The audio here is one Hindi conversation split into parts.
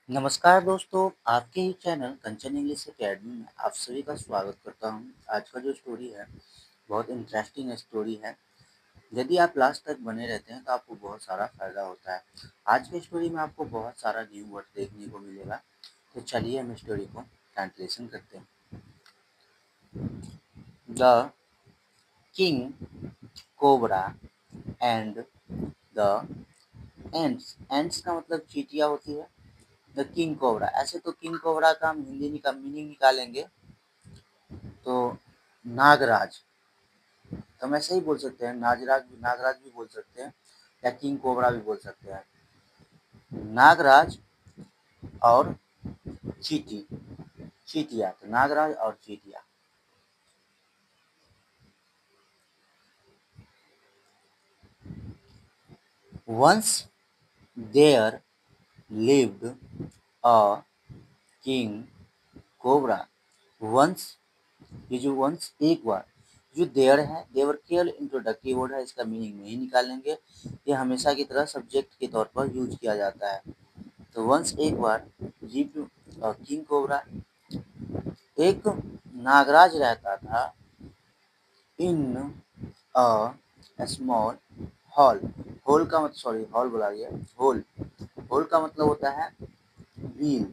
नमस्कार दोस्तों, आपके ही चैनल कंचन इंग्लिश अकेडमी में आप सभी का स्वागत करता हूं। आज का जो स्टोरी है बहुत इंटरेस्टिंग स्टोरी है। यदि आप लास्ट तक बने रहते हैं तो आपको बहुत सारा फ़ायदा होता है। आज की स्टोरी में आपको बहुत सारा न्यू वर्ड देखने को मिलेगा। तो चलिए हम स्टोरी को ट्रांसलेशन करते हैं। The king cobra and the ends. Ends का मतलब चींटियाँ होती है। द किंग कोबरा, ऐसे तो किंग कोबरा का हम हिंदी का मीनिंग निकालेंगे तो नागराज। तो हम ऐसे ही बोल सकते हैं, नागराज भी बोल सकते हैं या किंग कोबरा भी बोल सकते हैं। नागराज और चीटिया, तो नागराज और चीटिया। Once there lived a king cobra. Once, ये जो वंस एक बार, जो देयर है देवर केवल इंट्रोडक्टिव वर्ड है, इसका मीनिंग नहीं निकालेंगे। ये हमेशा की तरह सब्जेक्ट के तौर पर यूज किया जाता है। तो वंस एक बार लिव्ड किंग कोबरा, एक नागराज रहता था इन अ स्मॉल हॉल। होल का मतलब, सॉरी हॉल बोला गया, होल। होल का मतलब होता है व्हील।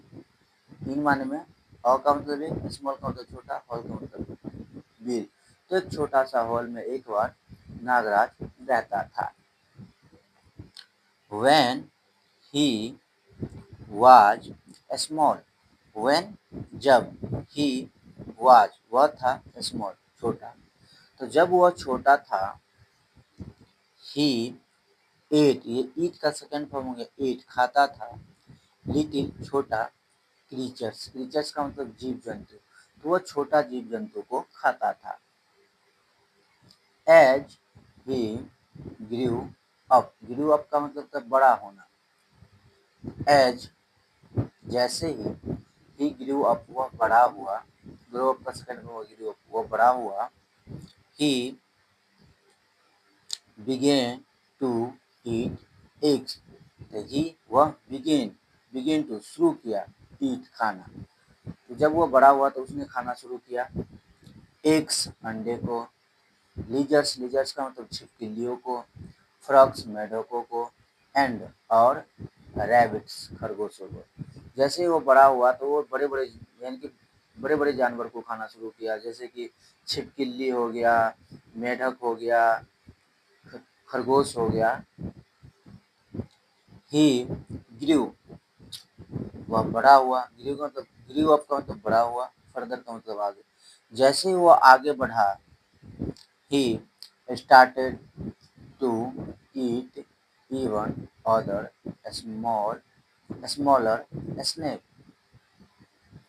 इन माने में अ का मतलब है, स्मॉल का मतलब छोटा, हॉल का मतलब व्हील। तो एक छोटा सा हॉल में एक बार नागराज रहता था। When he was small, when जब, he was वह था, small छोटा, तो जब वह छोटा था, he ate, ये eat का सेकंड फॉर्म हो गया eat, खाता था, लिटिल छोटा, क्रीचर्स, क्रीचर्स का मतलब जीव जंतु, तो वह छोटा जीव जंतु को खाता था। एज ही ग्रू अप का मतलब था बड़ा होना। एज जैसे ही ग्रू अप वह बड़ा हुआ, ग्रो अप का सेकंड में ग्रू अप वह बड़ा हुआ। He began to eat eggs, he वह बिगेन टू शुरू किया, ईट खाना, तो जब वह बड़ा हुआ तो उसने खाना शुरू किया एग्स अंडे को, लीजर्स का मतलब छिपकलियों को, फ्रॉग्स मेढकों को, एंड और रैबिट्स खरगोशों को। जैसे ही वो बड़ा हुआ तो वो बड़े बड़े यानी कि बड़े बड़े जानवर को खाना शुरू किया, जैसे कि छिपकली हो गया, मेढक हो गया, खरगोश हो गया। ही ग्रीव, वह बड़ा हुआ, ग्रीव का मतलब, ग्रीव अप का मतलब बड़ा हुआ, फर्दर का मतलब आगे। जैसे ही वो आगे बढ़ा, he started to eat even other smaller snake.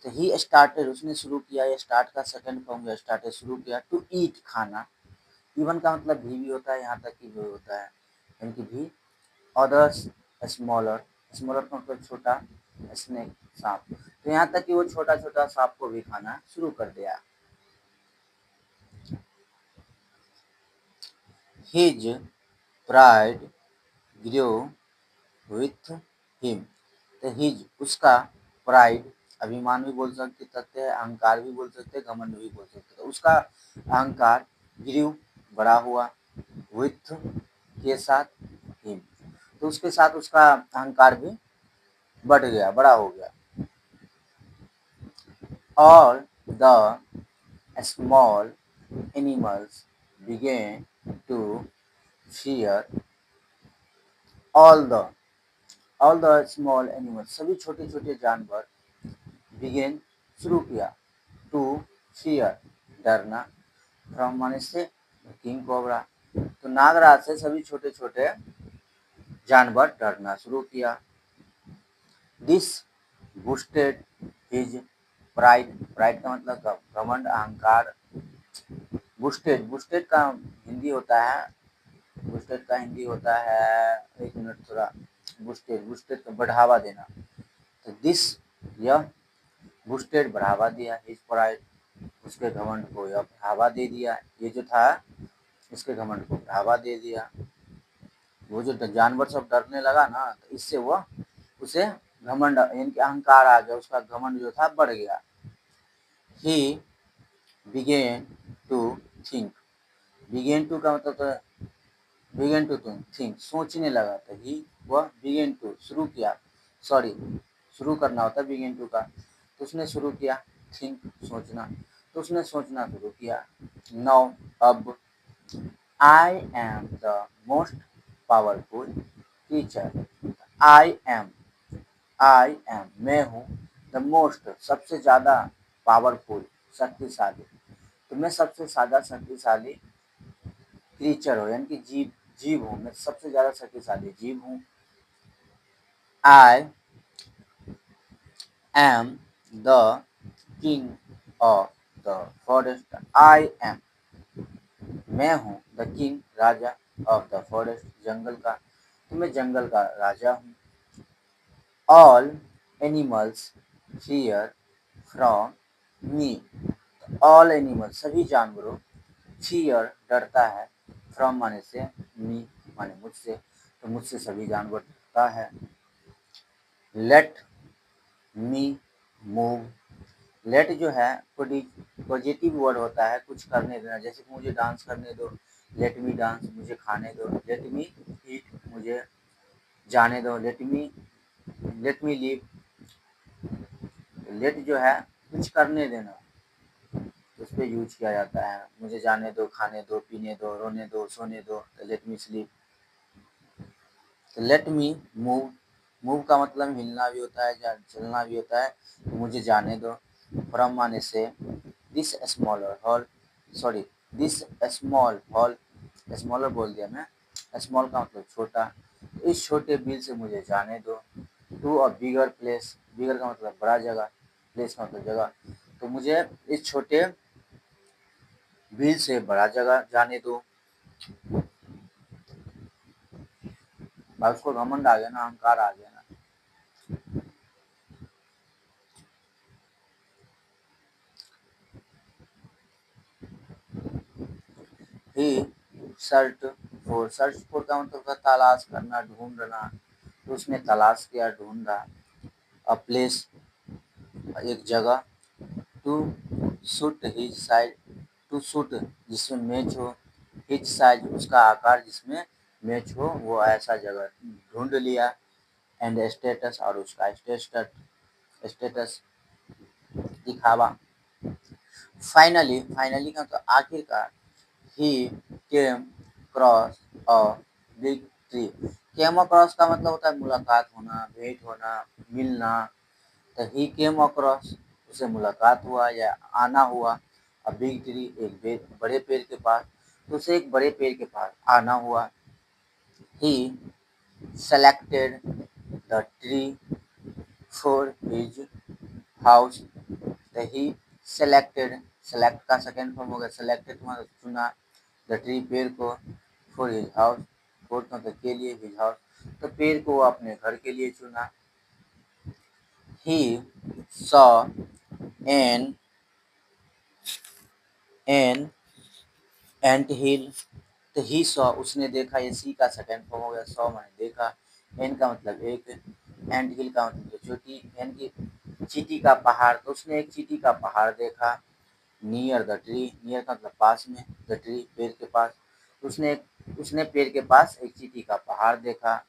तो ही स्टार्टेड, उसने शुरू किया, ये स्टार्ट का सेकंड फॉर्म स्टार्टेड शुरू किया, टू ईट खाना, इवन का मतलब भी होता है, यहाँ तक कि भी होता है, यानी कि भी, अदर्स स्मॉलर, स्मॉलर का मतलब छोटा, स्नेक सांप, तो यहाँ तक कि वो छोटा छोटा सांप को भी खाना शुरू कर दिया। His pride grow with him. तो हिज उसका, प्राइड अभिमान भी बोल सकते, तथ्य है, अहंकार भी बोल सकते, घमंड भी बोल सकते, तो उसका अहंकार ग्रीव बड़ा हुआ, विथ के साथ, हिम तो उसके साथ उसका अहंकार भी बढ़ गया, बड़ा हो गया। और the small animals began to fear all the all the small animals, सभी छोटे छोटे जानवर, बिगेन शुरू किया, टू फियर डरना, फ्रॉम माने से, किंग कोबरा, तो नागराज से सभी छोटे छोटे जानवर डरना शुरू किया। This boosted his pride, pride का मतलब घमंड, अहंकार। बूस्टेड, बूस्टेड का हिंदी होता है, बूस्टेड का हिंदी होता है, एक मिनट थोड़ा, बूस्टेड, बूस्टेड का बढ़ावा देना, तो दिस, यह बूस्टेड बढ़ावा दिया, हिज प्राइड उसके घमंड को, यह बढ़ावा दे दिया, ये जो था इसके घमंड को बढ़ावा दे दिया। वो जो जानवर सब डरने लगा ना, तो इससे वह उसे घमंड यानी कि अहंकार आ गया, उसका घमंड जो था बढ़ गया। ही began to think, began to का मतलब तो बिगेन टू थिंक, सोचने लगा था। ही वह बिगेन टू शुरू किया, सॉरी शुरू करना होता है बिगेन टू का, तो उसने शुरू किया थिंक सोचना, तो उसने सोचना शुरू किया। नाउ अब आई am the most powerful teacher, I am, I am मैं हूँ, द मोस्ट सबसे ज़्यादा, पावरफुल शक्तिशाली, तो मैं सबसे ज़्यादा शक्तिशाली क्रीचर हूँ यानी कि जीव, जीव हूँ, मैं सबसे ज़्यादा शक्तिशाली जीव हूँ। I am the king of the forest, I am मैं हूँ द किंग राजा, ऑफ द फॉरेस्ट जंगल का, तो मैं जंगल का राजा हूँ। All animals fear from me, all animal सभी जानवरों, फियर डरता है, फ्रॉम माने से, मी माने मुझसे, तो मुझसे सभी जानवर डरता है। लेट मी मूव, लेट जो है पॉजिटिव वर्ड होता है, कुछ करने देना, जैसे कि मुझे डांस करने दो, लेट मी डांस, मुझे खाने दो, लेट मी ईट, मुझे जाने दो, लेट मी लीव, लेट जो है कुछ करने देना, उस पर यूज किया जाता है, मुझे जाने दो, खाने दो, पीने दो, रोने दो, सोने दो, तो लेट मी स्लीप। तो लेट मी मूव, मूव का मतलब हिलना भी होता है, चलना भी होता है, तो मुझे जाने दो। फ्रॉम माने से, this smaller hall, sorry this small hall, smaller बोल दिया मैं, स्मॉल का मतलब छोटा, इस छोटे बिल से मुझे जाने दो। टू अ बिगर प्लेस, बिगर का मतलब बड़ा जगह, प्लेस का मतलब जगह, तो मुझे इस छोटे बिल से बड़ा जगह जाने दो। भाई उसको घमंड आ गया ना, अहंकार आ गया ना। ही सर्च फॉर का मतलब था तलाश करना, ढूंढना, तो उसने तलाश किया, ढूंढा। अ प्लेस एक जगह, to suit his size, to suit जिसमें मैच हो, हिज साइज उसका आकार जिसमें मैच हो, वो ऐसा जगह ढूंढ लिया। एंड स्टेटस और उसका स्टेटस, स्टेटस दिखावा। फाइनली, फाइनली का तो आखिरकार, he came cross a big tree, came across का मतलब होता है मुलाकात होना, भेंट होना, मिलना, तो ही केम अक्रॉस उसे मुलाकात हुआ या आना हुआ। अ बिग ट्री एक बड़े पेड़ के पास, तो उसे एक बड़े पेड़ के पास आना हुआ। He selected the tree for his house, तो ही सेलेक्टेड, सेलेक्ट का सेकेंड फॉर्म हो गया, सेलेक्टेड मतलब चुना, द ट्री पेड़ को, फॉर हिज हाउस, फॉर मतलब के लिए, हिज हाउस तो पेड़ को वो अपने घर के लिए चुना। He saw an an ant hill, तो ही सॉ उसने देखा, ये सी का सेकेंड फॉर्म हो गया, सॉ मैंने देखा, एन का मतलब एक, एंट हिल का मतलब चोटी यानी कि चींटी का पहाड़, तो उसने एक चींटी का पहाड़ देखा। नियर द ट्री, नियर का मतलब पास में, द ट्री पेड़ के पास, उसने पेड़ के पास एक चींटी का पहाड़ देखा।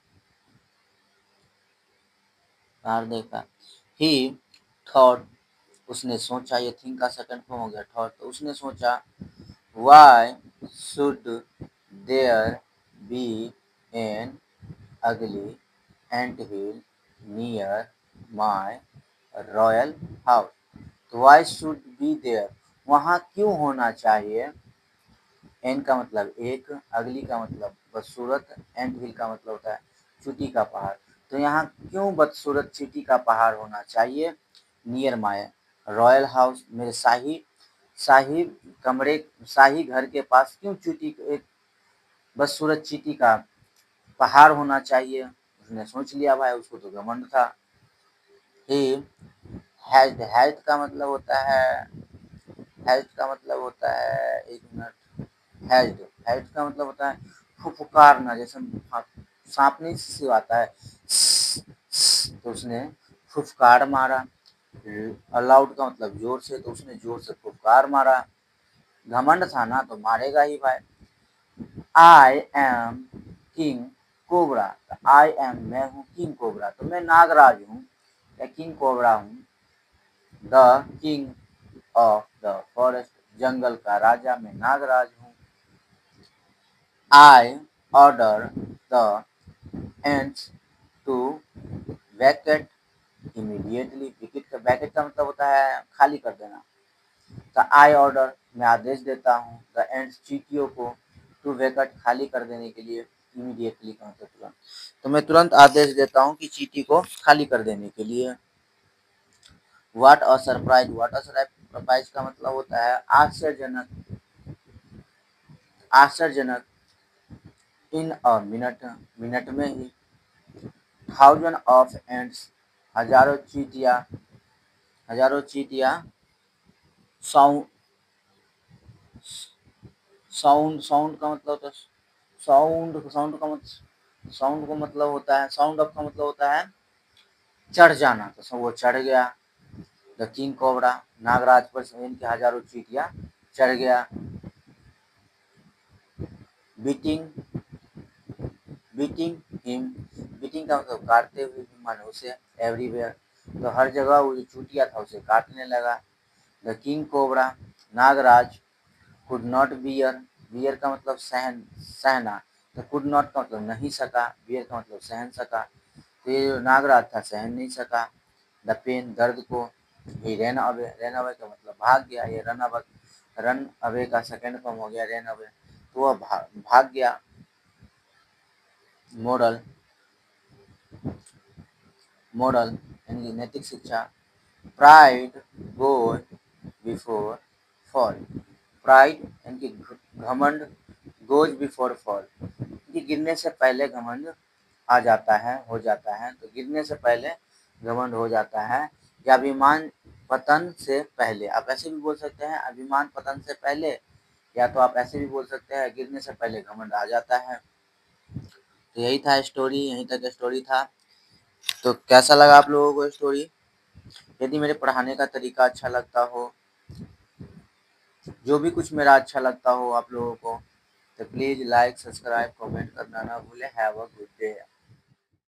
ही थॉट, उसने सोचा, ये थिंक का सेकंड फॉर्म हो गया थॉट, तो उसने सोचा। Why should there be an ugly ant hill near my royal house, तो वाई शुड बी देयर, वहाँ क्यों होना चाहिए। एन का मतलब एक, अगली का मतलब बदसूरत, एंड हिल का मतलब होता है चोटी का पहाड़, तो यहाँ क्यों बदसूरत चोटी का पहाड़ होना चाहिए। नियर माय रॉयल हाउस, मेरे शाही शाही कमरे, शाही घर के पास क्यों चोटी, एक बदसूरत चींटी का पहाड़ होना चाहिए। उसने सोच लिया भाई, उसको तो घमंड था। ही हैज्ड, हैज्ड का मतलब होता है, हैज्ड का मतलब होता है, एक मिनट, हैज्ड, हैज्ड का मतलब होता है फुफकारना, जैसे सांप नहीं सिवाता है, तो उसने फुफकार मारा। अलाउड का मतलब जोर से, तो उसने जोर से फुफकार मारा। घमंड था ना तो मारेगा ही भाई। I am king cobra, I am मैं हूँ किंग कोबरा, तो मैं नागराज हूँ या किंग कोबरा हूँ। The king of the forest, जंगल का राजा मैं नागराज हूँ। I order the ants to vacate immediately. Vacate का मतलब होता है खाली कर देना। द आई ऑर्डर मैं आदेश देता हूँ, द एंड्स चींटियों को, टू वैकेट खाली कर देने के लिए, इमीडिएटली का मतलब तुरंत। तो मैं तुरंत आदेश देता हूँ कि चींटी को खाली कर देने के लिए। What a surprise, what a surprise का मतलब होता है आश्चर्यजनक, आश्चर्यजनक। इन अ मिनट, मिनट में ही। थाउजेंड ऑफ एंड्स, हजारों चींटियां, हजारों चींटियां। साउंड, साउंड, साउंड का मतलब होता है साउंड, साउंड का मतलब होता है, साउंड ऑफ का मतलब होता है चढ़ जाना, तो सब वो चढ़ गया। द किंग कोबरा, नागराज पर इनके हजारों चींटियां चढ़ गया। बीटिंग, बीटिंग हिम, बीटिंग का मतलब काटते हुए, हिम माने उसे, एवरीवेयर, तो हर जगह वो जो चूतिया था उसे काटने लगा। द किंग कोबरा, नागराज, कुड नॉट बियर, बियर का मतलब सहन, सहना, तो कुड नॉट का मतलब नहीं सका, बियर का मतलब सहन सका, तो ये जो नागराज था सहन नहीं सका। द पेन, दर्द को। ही रन अवे, रन अवे का मतलब भाग गया, ये रन अवे, रन अवे का सेकेंड फॉर्म हो गया रन अवे, तो वह भाग गया। मॉडल, मॉडल यानी नैतिक शिक्षा। Pride goes before fall, pride यानी कि घमंड, गोज बिफोर फॉल, कि गिरने से पहले घमंड आ जाता है, हो जाता है, तो गिरने से पहले घमंड हो जाता है। या अभिमान पतन से पहले, आप ऐसे भी बोल सकते हैं अभिमान पतन से पहले, या तो आप ऐसे भी बोल सकते हैं गिरने से पहले घमंड आ जाता है। तो यही था स्टोरी, यहीं तक स्टोरी था। तो कैसा लगा आप लोगों को स्टोरी? यदि मेरे पढ़ाने का तरीका अच्छा लगता हो, जो भी कुछ मेरा अच्छा लगता हो आप लोगों को, तो प्लीज़ लाइक, सब्सक्राइब, कमेंट करना ना भूलें। Have a good day.